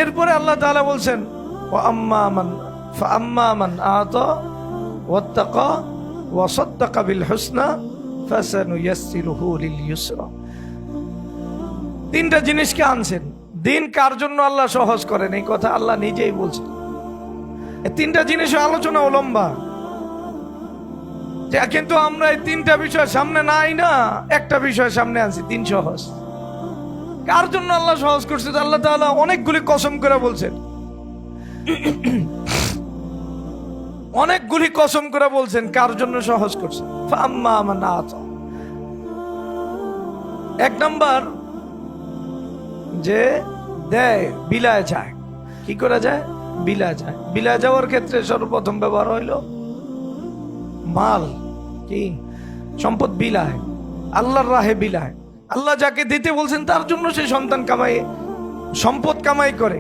এরপরে আল্লাহ তাআলা বলছেন ওয়া আম্মা মান আতা ওয়াত্তাকা ওয়া সাদ্দাকা বিল হুসনা ফাসানুয়াসসিরুহু লিল ইউসরা। তিনটা জিনিসকে আনছেন। দিন কার জন্য আল্লাহ সহজ করেন এই কথা আল্লাহ নিজেই বলছেন। তিনটা জিনিসের আলোচনা লম্বা, কিন্তু আমরা এই তিনটা বিষয় সামনে নাই না, একটা বিষয় সামনে আনছি, দিন সহজ। কার জন্য আল্লাহ সহজ করছে? আল্লাহ তাআলা অনেকগুলি কসম করে বলছেন, অনেকগুলি কসম করে বলছেন কার জন্য সহজ করছে। ফাআম্মা মান আতা, এক নাম্বার যে দেয়, বিলায় যায়। কি করে যায়? বিলায় যায়। বিলায় যাওয়ার ক্ষেত্রে সর্বপ্রথম ব্যবহার হইল মাল, কি সম্পদ বিলায়, আল্লাহর রাহে বিলায়। আল্লাহ যাকে দিতে বলছেন তার জন্য সে সন্তান কামাই, সম্পদ কামাই করে।